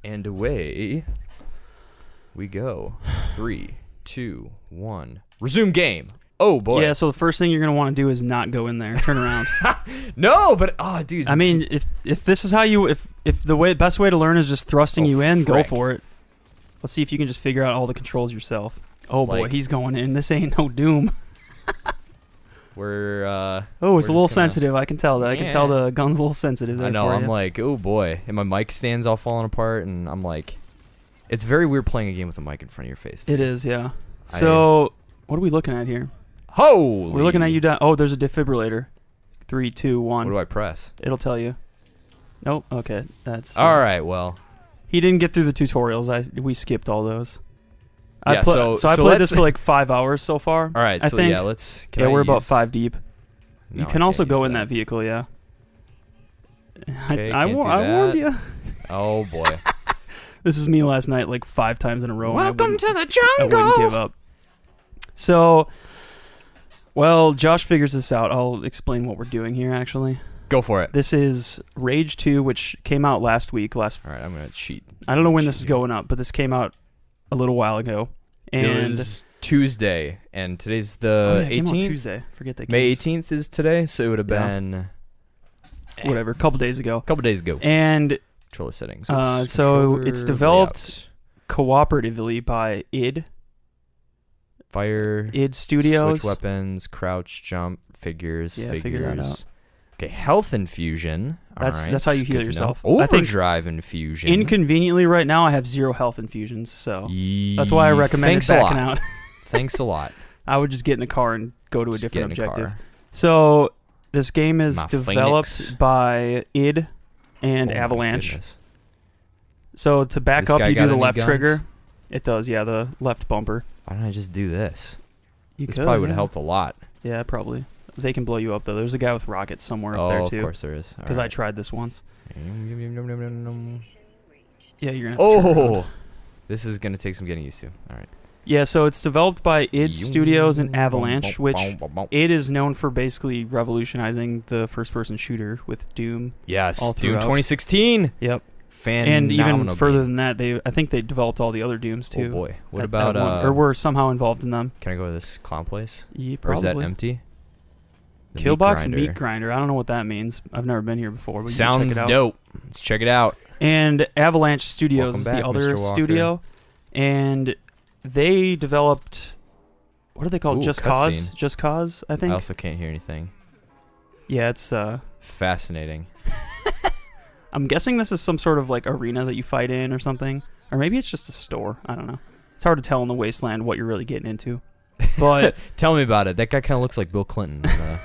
And away we go. 3, 2, 1. Resume game. Oh, boy. Yeah, so the first thing you're going to want to do is not go in there. Turn around. No, but, dude. I mean, if this is how you... If the best way to learn is just thrusting you in, go for it. Let's see if you can just figure out all the controls yourself. Oh, boy, he's going in. This ain't no Doom. It's a little sensitive. I can tell that. Yeah. I can tell the gun's a little sensitive there. I know. I'm like, oh boy, and my mic stand's all falling apart, and I'm like, it's very weird playing a game with a mic in front of your face. It is, yeah. So, what are we looking at here? Holy! We're looking at you down. Oh, there's a defibrillator. 3, 2, 1. What do I press? It'll tell you. Nope. Okay, that's all right. Well, he didn't get through the tutorials. We skipped all those. Yeah, so I played this for like 5 hours so far. All right, I think. Yeah, let's. We're about 5 deep. No, you can also go in that vehicle, yeah. Okay, I warned you. Oh boy. This is me last night like 5 times in a row. Welcome to the jungle. I wouldn't give up. So, well, Josh figures this out. I'll explain what we're doing here, actually. Go for it. This is Rage 2, which came out last week. All right, I'm going to cheat. I don't know when this is going up, but this came out a little while ago. And it was Tuesday, and today's the 18th. It came out Tuesday. Forget that. May 18th is today, so it would have been whatever, a couple days ago. And controller settings. So it's developed cooperatively by id Studios. Switch weapons, crouch, jump, figures. Figure that out. Okay, health infusion. That's how you heal yourself. Overdrive infusion. Inconveniently, right now I have 0 health infusions, so that's why I recommend backing out. Thanks a lot. I would just get in a car and go to a different objective. So this game is developed by id and Avalanche. So to back up, you do the left trigger. It does, yeah, the left bumper. Why don't I just do this? This probably would have helped a lot. Yeah, probably. They can blow you up, though. There's a guy with rockets somewhere up there, too. Of course there is. Because I tried this once. Yeah, you're going to have to turn around. This is going to take some getting used to. All right. Yeah, so it's developed by id Studios and Avalanche, which id is known for basically revolutionizing the first-person shooter with Doom. Yes, Doom 2016. Yep. And even further than that, I think they developed all the other Dooms, too. Oh, boy. What about... or were somehow involved in them. Can I go to this clown place? Yeah, probably. Or is that empty? Killbox Meat Grinder. I don't know what that means. I've never been here before. But sounds check it out. Dope. Let's check it out. And Avalanche Studios is the other studio. And they developed... What are they called? Just Cause? Just Cause, I think. I also can't hear anything. Yeah, it's... fascinating. I'm guessing this is some sort of like arena that you fight in or something. Or maybe it's just a store. I don't know. It's hard to tell in the wasteland what you're really getting into. But tell me about it. That guy kind of looks like Bill Clinton on the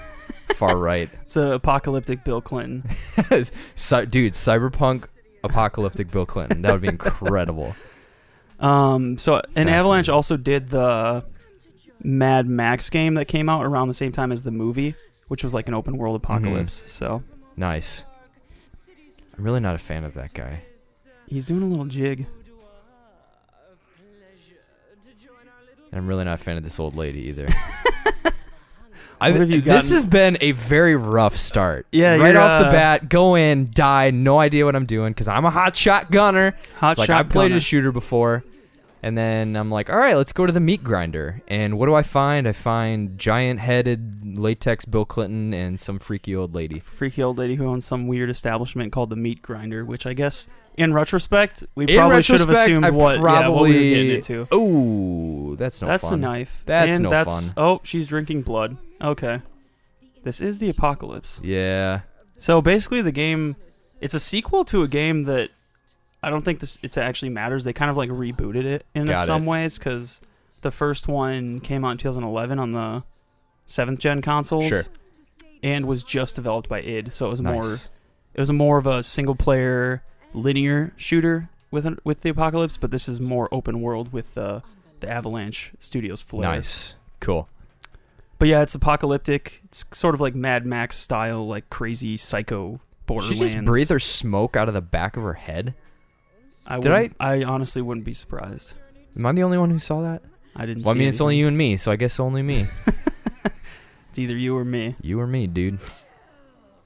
far right. It's an apocalyptic Bill Clinton. Dude, cyberpunk apocalyptic Bill Clinton. That would be incredible. And Avalanche also did the Mad Max game that came out around the same time as the movie, which was like an open world apocalypse. So nice. I'm really not a fan of that guy. He's doing a little jig. And I'm really not a fan of this old lady either. This has been a very rough start. Yeah, right off the bat, go in, die, no idea what I'm doing because I'm a hotshot gunner. I played a shooter before. And then I'm like, all right, let's go to the meat grinder. And what do I find? I find giant-headed latex Bill Clinton and some freaky old lady. Freaky old lady who owns some weird establishment called the Meat Grinder, which I guess, in retrospect, we probably should have assumed what we were getting into. Oh, that's no fun. That's a knife. That's no fun. Oh, she's drinking blood. Okay. This is the apocalypse. Yeah. So basically the game, it's a sequel to a game that I don't think it actually matters. They kind of like rebooted it in some ways because the first one came out in 2011 on the 7th gen consoles, and was just developed by id. So it was more of a single player linear shooter with the apocalypse, but this is more open world with the Avalanche Studios flair. Nice, cool. But yeah, it's apocalyptic. It's sort of like Mad Max style, like crazy psycho Borderlands. Did she just breathe her smoke out of the back of her head? I honestly wouldn't be surprised. Am I the only one who saw that? I didn't. Well, I mean, it's only you and me, so I guess only me. It's either you or me. You or me, dude.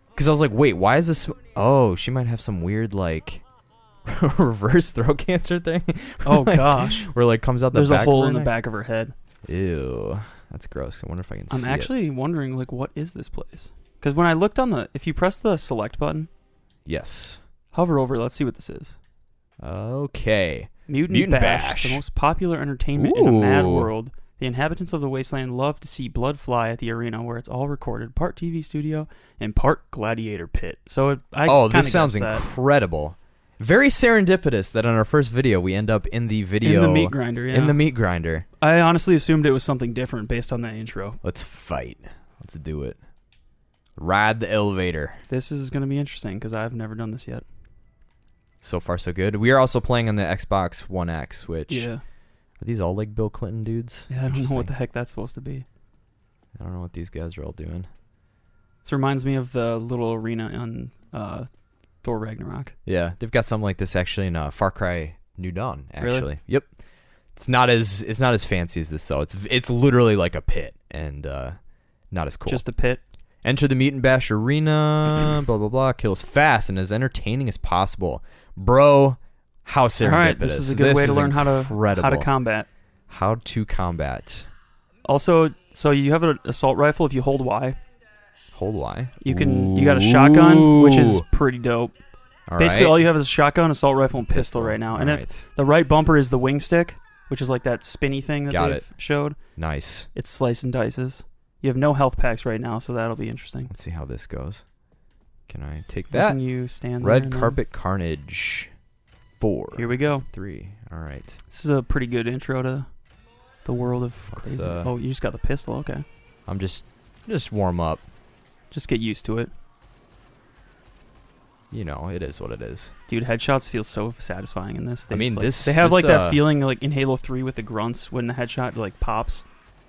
Because I was like, wait, why is this? Oh, she might have some weird like reverse throat cancer thing. Oh gosh, where like comes out the there's back a hole of in her the neck. back of her head. Ew, that's gross. I wonder if I can see I'm actually wondering, like, what is this place? Because when I looked on if you press the select button, yes, hover over, let's see what this is. Okay. Mutant Bash, the most popular entertainment in a mad world. The inhabitants of the wasteland love to see blood fly at the arena, where it's all recorded, part TV studio and part gladiator pit. So this sounds incredible. Very serendipitous that on our first video we end up in the video in the meat grinder. Yeah. In the meat grinder. I honestly assumed it was something different based on that intro. Let's fight. Let's do it. Ride the elevator. This is going to be interesting because I've never done this yet. So far, so good. We are also playing on the Xbox One X, which are these all like Bill Clinton dudes? Yeah, I don't know what the heck that's supposed to be. I don't know what these guys are all doing. This reminds me of the little arena on Thor Ragnarok. Yeah, they've got something like this actually in Far Cry New Dawn. Actually, really? Yep. It's not as fancy as this though. It's literally like a pit and not as cool. Just a pit. Enter the Mutant Bash arena. Blah blah blah. Kills fast and as entertaining as possible, bro. How serendipitous. All right, this is a good way to learn how to combat. How to combat. Also, so you have an assault rifle. If you hold Y. Hold Y. You got a shotgun, which is pretty dope. Basically, all you have is a shotgun, assault rifle, and pistol right now. And if the right bumper is the wing stick, which is like that spinny thing that they've showed. Nice. It's slice and dices. You have no health packs right now, so that'll be interesting. Let's see how this goes. Can I take that? You stand Red Carpet Carnage. 4. Here we go. 3. All right. This is a pretty good intro to the world of crazy. Oh, you just got the pistol. Okay. I'm just warm up. Just get used to it. You know, it is what it is. Dude, headshots feel so satisfying in this. They they have like that feeling like in Halo 3 with the grunts when the headshot like pops.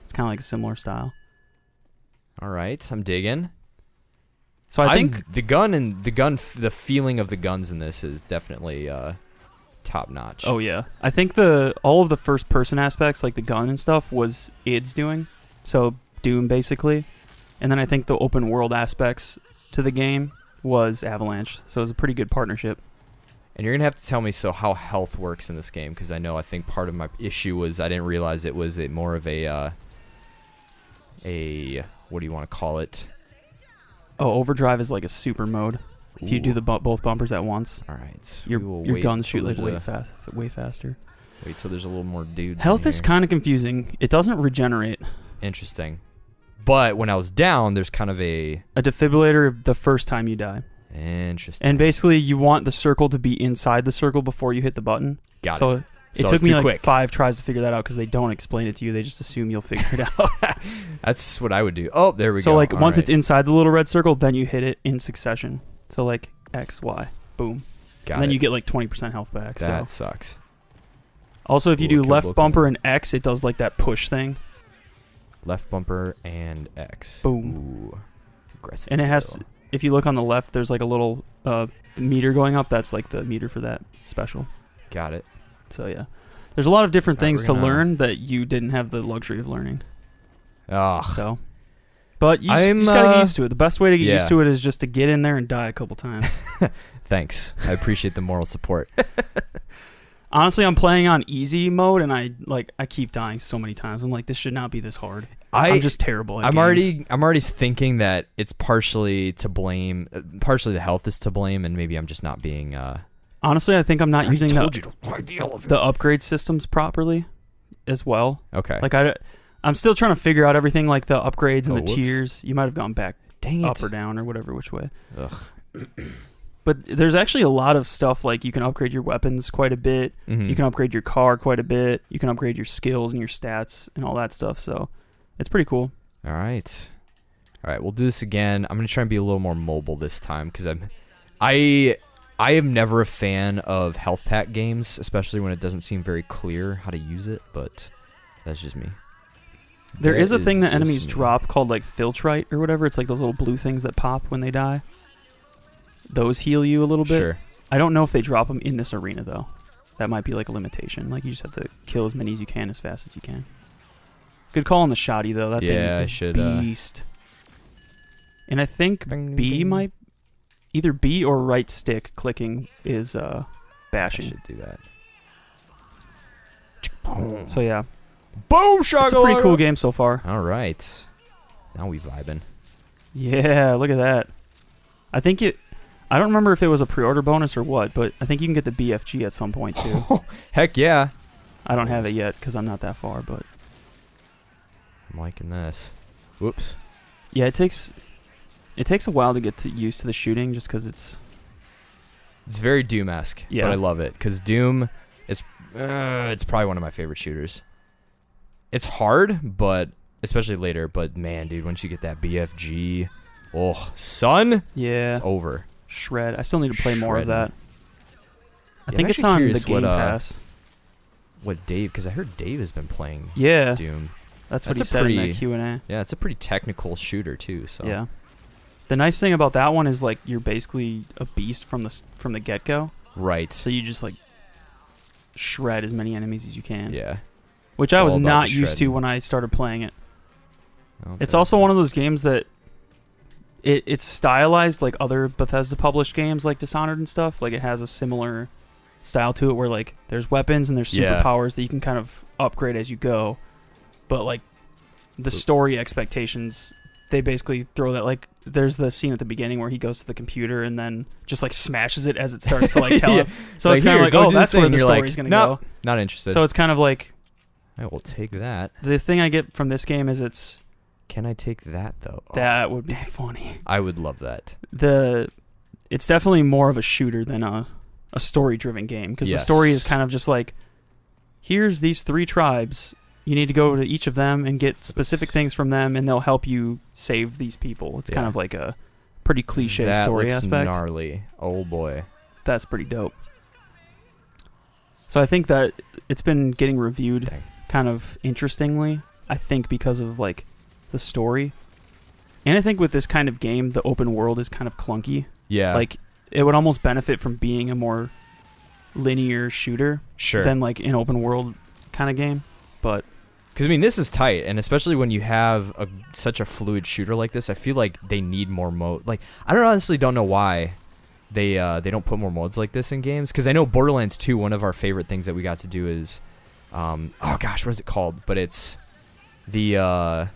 It's kind of like a similar style. All right, I'm digging. So I think the feeling of the guns in this is definitely top notch. Oh yeah, I think all of the first person aspects, like the gun and stuff, was id's doing. So Doom basically, and then I think the open world aspects to the game was Avalanche. So it was a pretty good partnership. And you're gonna have to tell me how health works in this game, because I think part of my issue was I didn't realize it was more of a what do you want to call it? Oh, overdrive is like a super mode. If you do both bumpers at once, all right, your guns shoot like way faster. Wait till there's a little more dudes. Health is kind of confusing. It doesn't regenerate. Interesting. But when I was down, there's kind of a defibrillator the first time you die. Interesting. And basically, you want the circle to be inside the circle before you hit the button. Got it. So it took me like 5 tries to figure that out because they don't explain it to you. They just assume you'll figure it out. That's what I would do. Oh, there we go. So like once it's inside the little red circle, then you hit it in succession. So like X, Y, boom. And then you get like 20% health back. That sucks. Also, if you do left bumper and X, it does like that push thing. Left bumper and X. Boom. Ooh. Aggressive. And it has, if you look on the left, there's like a little meter going up. That's like the meter for that special. Got it. So yeah, there's a lot of different things to learn that you didn't have the luxury of learning. So, but you just gotta get used to it. The best way to get used to it is just to get in there and die a couple times. Thanks. I appreciate the moral support. Honestly, I'm playing on easy mode, and I keep dying so many times. I'm like, this should not be this hard. I'm just terrible at games. I'm already thinking that it's partially to blame. Partially the health is to blame, and maybe I'm just not being. Honestly, I think I'm not using the upgrade systems properly as well. Okay. Like I'm still trying to figure out everything, like the upgrades and the tiers. You might have gone back up or down or whatever, which way. Ugh. But there's actually a lot of stuff, like you can upgrade your weapons quite a bit. Mm-hmm. You can upgrade your car quite a bit. You can upgrade your skills and your stats and all that stuff. So it's pretty cool. All right, we'll do this again. I'm gonna try and be a little more mobile this time because I am never a fan of health pack games, especially when it doesn't seem very clear how to use it. But that's just me. There is a thing that enemies drop called like Filtrite or whatever. It's like those little blue things that pop when they die. Those heal you a little bit. Sure. I don't know if they drop them in this arena, though. That might be like a limitation. Like, you just have to kill as many as you can as fast as you can. Good call on the shotty, though. That thing is beast. And I think B might... Either B or right stick clicking is bashing. I should do that. So yeah, boom shot. it's a pretty cool game so far. All right, now we vibing. Yeah, look at that. I think I don't remember if it was a pre-order bonus or what, but I think you can get the BFG at some point too. Heck yeah. I don't have it yet because I'm not that far, but I'm liking this. Whoops. yeah, it takes a while to get used to the shooting just because it's very Doom-esque, Yeah. but I love it because Doom is it's probably one of my favorite shooters. It's hard, but especially later. But man, dude, once you get that BFG, oh son, yeah, it's over. shred. I still need to play more of Shredding. that. I Yeah, think I'm it's actually on the curious Game what, Pass. What Dave? Because I heard Dave has been playing Yeah, Doom. that's what he That's a said in pretty- that Q&A. Yeah, it's a pretty technical shooter too. So Yeah. The nice thing about that one is like you're basically a beast from the get-go. right. So you just like shred as many enemies as you can. Yeah. Which It's I all was about not the used to shredding. when I started playing it. It's Okay. also one of those games that it's stylized like other Bethesda published games like Dishonored and stuff. Like it has a similar style to it where like there's weapons and there's Yeah. superpowers that you can kind of upgrade as you go. But like the story expectations, they basically throw that like there's the scene at the beginning where he goes to the computer and then just like smashes it as it starts to like tell Yeah. him. So Like, it's kind here, of like, go oh, do that's this where thing. the You're like, story's gonna nope, go. not interested. So it's kind of like I will take that. the thing I get from this game is Can I take that though? Oh, that would be funny. I would love that. It's definitely more of a shooter than a story-driven game because the story is kind of just like, here's these 3 tribes. You need to go to each of them and get specific things from them, and they'll help you save these people. It's kind Yeah. of like a pretty cliche that story looks aspect. gnarly. Oh boy. That's pretty dope. So I think that it's been getting reviewed Dang. kind of interestingly. I think because of like the story, and I think with this kind of game, the open world is kind of clunky. Yeah. Like it would almost benefit from being a more linear shooter sure. than like an open world kind of game. But Because I mean, this is tight, and especially when you have such a fluid shooter like this, I feel like they need more mode. Like I honestly don't know why they don't put more modes like this in games. Because I know Borderlands 2, one of our favorite things that we got to do is, oh gosh, what is it called? But it's the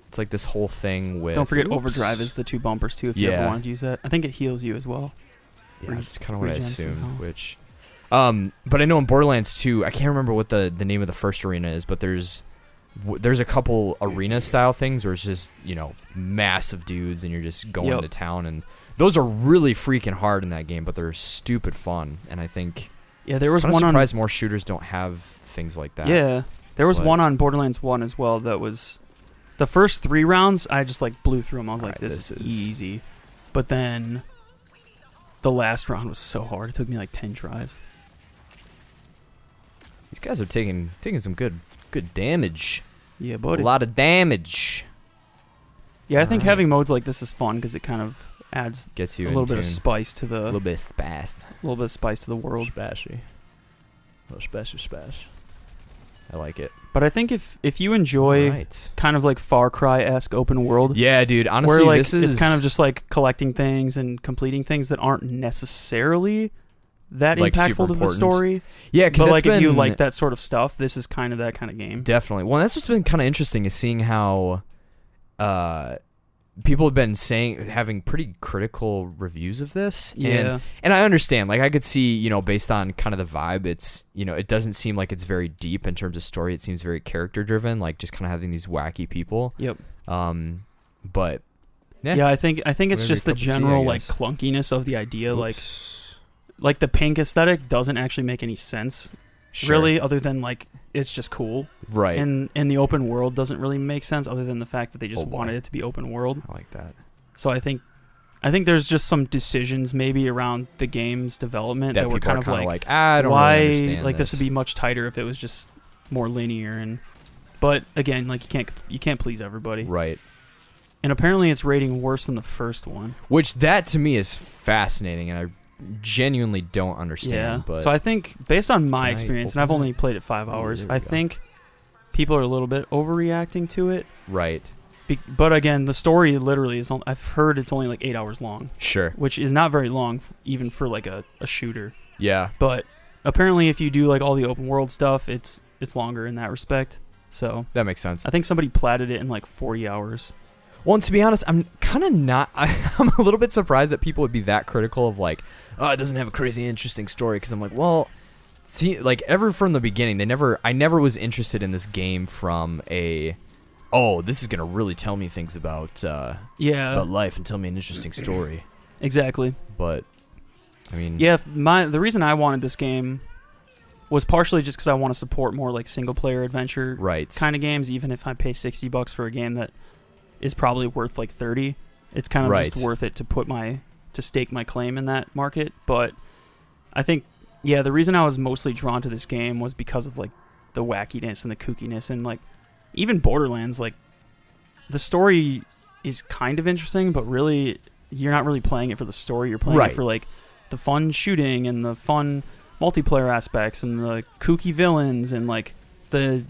it's like this whole thing with. don't forget Overdrive is the 2 bumpers too. If you ever Yeah. wanted to use that, I think it heals you as well. Yeah, that's kind of what I Regen assumed. somehow. Which, but I know in Borderlands 2, I can't remember what the name of the first arena is, but there's a couple arena style things where it's just massive dudes and you're just going to town, and those are really freaking hard in that game, but they're stupid fun. And I think There was I'm one surprised more shooters don't have things like that. Yeah, there was But- one on Borderlands 1 as well that was the first 3 rounds. I just like blew through them. I was like, Alright, this is easy, but then the last round was so hard. It took me like 10 tries. These guys are taking some good damage. Yeah, A but lot of damage. I think Alright. having modes like this is fun because it kind of adds Gets you a little in bit of tune. spice to A little the bit of spath. world. Spashy. A little spashy spash. I like it. But I think if you enjoy Right. kind of like Far Cry-esque open world, Yeah, dude. Honestly, where like this is it's kind of just like collecting things and completing things that aren't necessarily that Like, super impactful to the important. story. yeah. Because But like if you like that sort of stuff, this is kind of that kind of game. definitely. Well, that's what's been kind of interesting is seeing how people have been having pretty critical reviews of this. Yeah. And I understand. Like I could see, based on kind of the vibe, it's it doesn't seem like it's very deep in terms of story. It seems very character driven, like just kind of having these wacky people. Yep. But Yeah, I think it's Whatever just the your cup of tea, I general like guess. clunkiness of the idea. Oops. Like the pink aesthetic doesn't actually make any sense, Sure. really, other than like it's just cool. Right. And in the open world doesn't really make sense, other than the fact that they just Oh, boy. wanted it to be open world. I like that. So I think there's just some decisions maybe around the game's development That that were people kind are of like I don't why really understand like this would be much tighter if it was just more linear. But again, like you can't please everybody. right. And apparently it's rating worse than the first one. Which that to me is fascinating, and I genuinely don't understand. Yeah. But So I think based on my Can I experience, and open I've only that? played it 5 hours, there we I go. think people are a little bit overreacting to it. right. But again, the story literally I've heard it's only like 8 hours long, Sure. which is not very long even for like a shooter. Yeah. But apparently, if you do like all the open world stuff, it's longer in that respect. So that makes sense. I think somebody platted it in like 40 hours. Well, and to be honest, I'm kind of not. I'm a little bit surprised that people would be that critical of like, oh, it doesn't have a crazy interesting story. Because I'm like, well, see, like ever from the beginning, I never was interested in this game from a, oh, this is gonna really tell me things about about life and tell me an interesting story. Exactly. But I mean, yeah, the reason I wanted this game was partially just because I want to support more like single player adventure kind of games, even if I pay $60 for a game that is probably worth like 30. It's kind of just worth it to stake my claim in that market. But I think, yeah, the reason I was mostly drawn to this game was because of like the wackiness and the kookiness, and like even Borderlands, like the story is kind of interesting, but really you're not really playing it for the story. You're playing it for like the fun shooting and the fun multiplayer aspects and the kooky villains and like the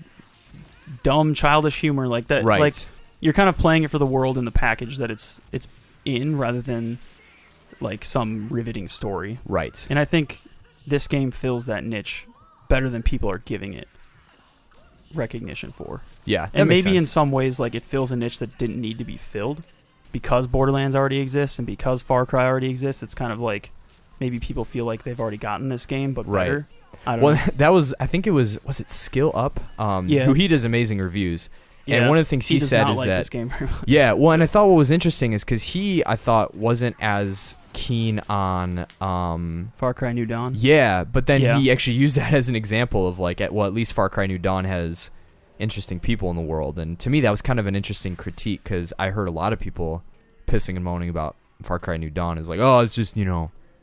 dumb childish humor like that. Like you're kind of playing it for the world and the package that it's in, rather than like some riveting story. Right. And I think this game fills that niche better than people are giving it recognition for. Yeah. And maybe in some ways like it fills a niche that didn't need to be filled because Borderlands already exists and because Far Cry already exists. It's kind of like maybe people feel like they've already gotten this game, but better. I don't know. That was, I think it was it Skill Up? Who he does amazing reviews. And one of the things he said is that this game very much. Yeah, well, and I thought what was interesting is because I thought wasn't as keen on Far Cry New Dawn. Yeah, but then he actually used that as an example of like, at least Far Cry New Dawn has interesting people in the world, and to me that was kind of an interesting critique because I heard a lot of people pissing and moaning about Far Cry New Dawn is like, oh, it's just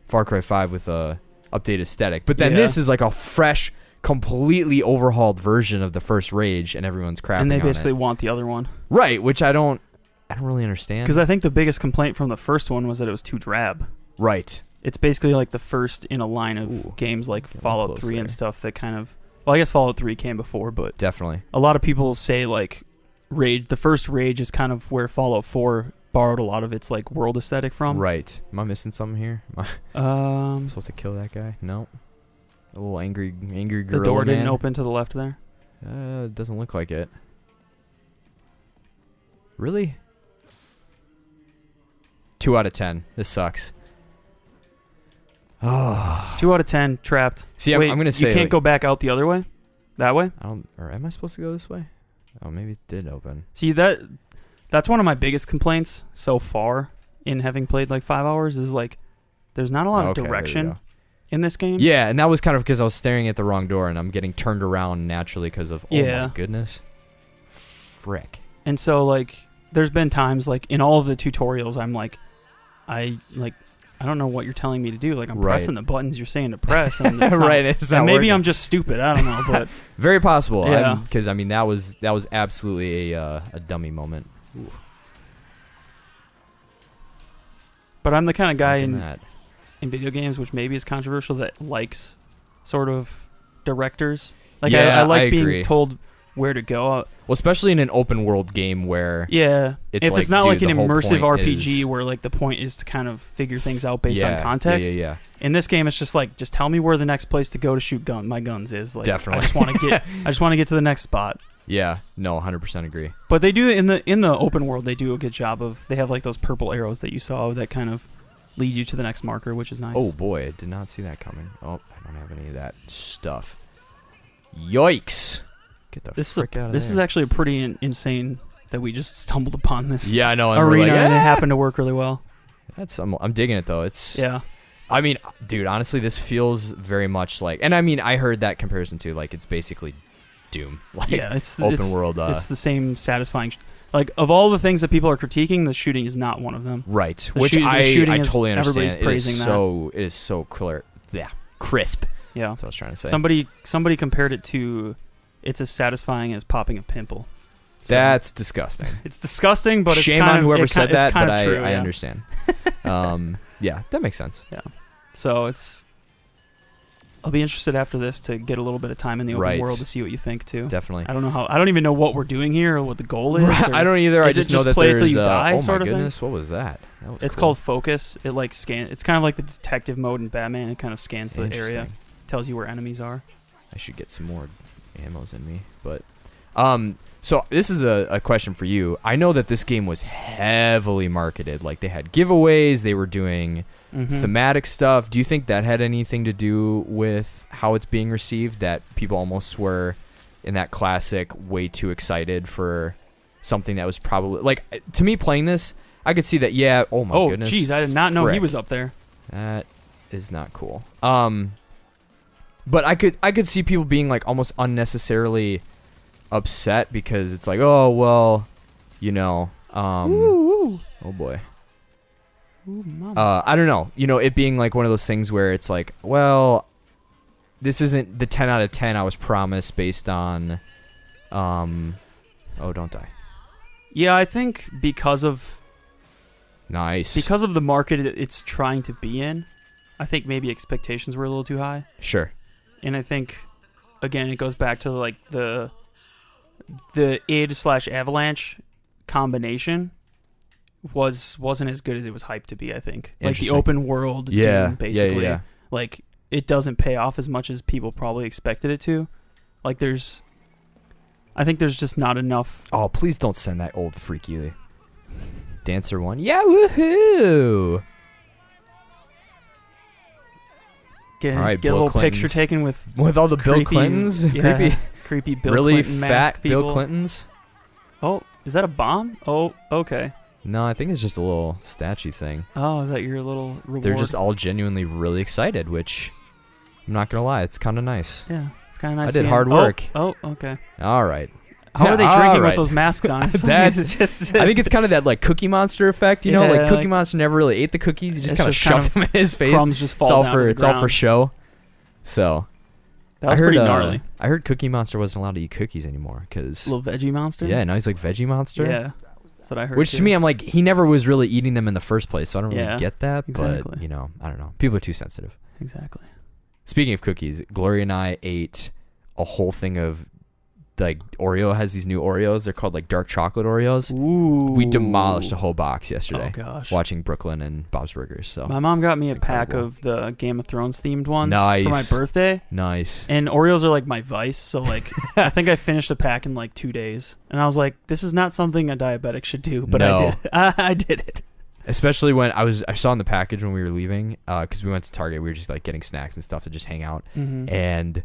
Far Cry 5 with a updated aesthetic, but then this is like a fresh, completely overhauled version of the first Rage, and everyone's crapping and they on basically it. want the other one, right? Which I don't really understand, because I think the biggest complaint from the first one was that it was too drab. Right. It's basically like the first in a line of games like Fallout 3 and stuff that kind of, well, I guess Fallout 3 came before, but definitely a lot of people say like Rage, the first Rage is kind of where Fallout 4 borrowed a lot of its like world aesthetic from. Right. Am I missing something here? Am I supposed to kill that guy? No. A little angry gorilla. The door didn't man. open to the left there. It doesn't look like it. Really? 2 out of 10. This sucks. Oh. 2 out of 10. Trapped. See, Wait, I'm gonna say you can't go back out the other way. That way? Or am I supposed to go this way? Oh, maybe it did open. See, that's one of my biggest complaints so far in having played like 5 hours is like there's not a lot of direction in this game. Yeah, and that was kind of because I was staring at the wrong door and I'm getting turned around naturally because of, oh my goodness. Frick. And so like there's been times like in all of the tutorials I'm like I don't know what you're telling me to do. Like I'm pressing the buttons you're saying to press, and it's not, it's not maybe working. I'm just stupid. I don't know, but very possible. Yeah, because I mean that was absolutely a dummy moment. Ooh. But I'm the kind of guy in video games, which maybe is controversial, that likes sort of directors. Like I like being told where to go. Well, especially in an open world game where if like, it's not like an immersive RPG where like the point is to kind of figure things out based on context. Yeah. In this game, it's just like, just tell me where the next place to go to shoot my guns is. Like, definitely. I just want to get to the next spot. Yeah, no, 100% agree. But they do in the open world, they do a good job of, they have like those purple arrows that you saw that kind of lead you to the next marker, which is nice. Oh boy, I did not see that coming. Oh, I don't have any of that stuff. Yikes. Get the frick out of there. This is actually a pretty insane that we just stumbled upon this I know, arena, and it happened to work really well. I'm digging it though. It's I mean, dude, honestly, this feels very much like, and I mean, I heard that comparison too. Like, it's basically Doom. Like, it's open world. It's the same satisfying. Like, of all the things that people are critiquing, the shooting is not one of them. Right. Which I totally understand. It is so clear. Yeah. Crisp. Yeah. That's what I was trying to say. Somebody compared it to, it's as satisfying as popping a pimple. So that's disgusting. It's disgusting, but shame it's on whoever said that, but true, I understand. Yeah, that makes sense. Yeah. So it's I'll be interested after this to get a little bit of time in the open world to see what you think too. Definitely. I don't know how. I don't even know what we're doing here or what the goal is. I don't either. I just know that play there's till you die. Oh sort my of goodness, thing? what was that? It's called Focus. It like It's kind of like the detective mode in Batman. It kind of scans the area, tells you where enemies are. I should get some more ammos in me, but so this is a question for you. I know that this game was heavily marketed. Like they had giveaways, they were doing thematic stuff. Do you think that had anything to do with how it's being received? That people almost were in that classic way too excited for something that was probably like, to me playing this, I could see that. Yeah. Oh my goodness. Oh jeez, I did not know he was up there. That is not cool. But I could see people being like almost unnecessarily upset because it's like, oh well, you know, oh boy. Ooh, mama. I don't know. You know, it being like one of those things where it's like, well, this isn't the 10 out of 10 I was promised based on oh, don't die. Yeah, I think because of the market it's trying to be in, I think maybe expectations were a little too high. Sure. And I think again it goes back to like the id/Avalanche combination wasn't as good as it was hyped to be, I think. Like the open world Doom, basically. Yeah. Like it doesn't pay off as much as people probably expected it to. Like I think there's just not enough. Oh, please don't send that old freaky dancer one. Yeah, woohoo! Get a little picture taken with all the Bill Clintons. Yeah, creepy Bill really Clinton fat people. Bill Clintons. Oh, is that a bomb? Oh, okay. No, I think it's just a little statue thing. Oh, is that your little reward? They're just all genuinely really excited, which I'm not gonna lie, it's kind of nice. Yeah, it's kind of nice. I did hard work. Oh, okay. All right. How are they drinking with those masks on? That's just. I think it's kind of that like Cookie Monster effect, you know, like Cookie Monster never really ate the cookies; he just kind of shoved them in his face. Crumbs just fall down to the ground. It's all for show. So. That was pretty gnarly. I heard Cookie Monster wasn't allowed to eat cookies anymore because little Veggie Monster. Yeah, now he's like Veggie Monster. Yeah, that's what I heard. Which to me, I'm like, he never was really eating them in the first place, so I don't really get that. Exactly. But you know, I don't know. People are too sensitive. Exactly. Speaking of cookies, Gloria and I ate a whole thing of like Oreo has these new Oreos. They're called like dark chocolate Oreos. Ooh. We demolished a whole box yesterday. Oh gosh. Watching Brooklyn and Bob's Burgers. So my mom got me a pack of the Game of Thrones themed ones for my birthday. Nice. And Oreos are like my vice, so like I think I finished a pack in like 2 days. And I was like, this is not something a diabetic should do, but I did. I did it. Especially when I saw in the package when we were leaving, because we went to Target, we were just like getting snacks and stuff to just hang out, and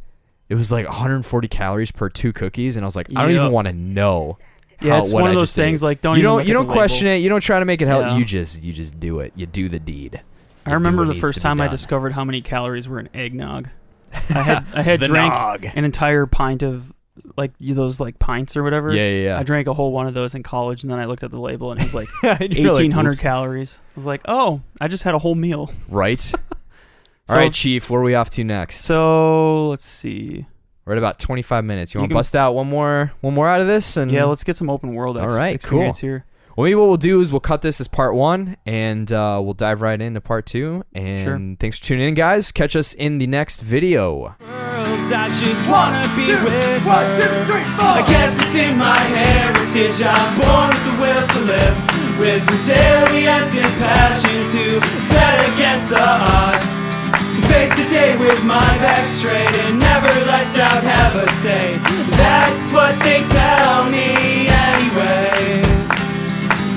it was like 140 calories per 2 cookies, and I was like, I don't even want to know. Yeah, it's one of those things like you don't question it, you don't try to make it healthy, you just do it, you do the deed. I remember the first time I discovered how many calories were in eggnog. I had drank an entire pint of like those like pints or whatever. Yeah. I drank a whole one of those in college, and then I looked at the label and it was like 1,800 calories. I was like, oh, I just had a whole meal. Right. All right, Chief, where are we off to next? So let's see. We're at about 25 minutes. You want to bust out one more out of this? And yeah, let's get some open world experience here. Well, maybe what we'll do is we'll cut this as part 1, and we'll dive right into part 2. And thanks for tuning in, guys. Catch us in the next video. Girls, I just wanna be with her. I guess it's in my heritage. I'm born with the will to live, with resilience and passion to bet against the odds. To face the day with my back straight and never let doubt have a say. That's what they tell me anyway.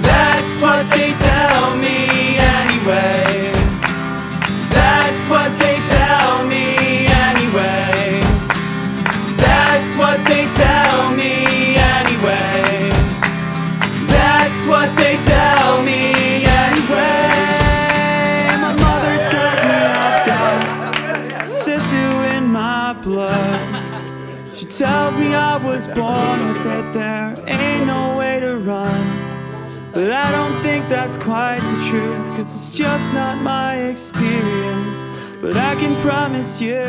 That's what they tell me anyway. That's what they tell me anyway. That's what they tell me anyway. That's what they tell me anyway. My mother tells me I've got sisu in my blood. She tells me I was born with it, there ain't no way to run. But I don't think that's quite the truth, 'cause it's just not my experience. But I can promise you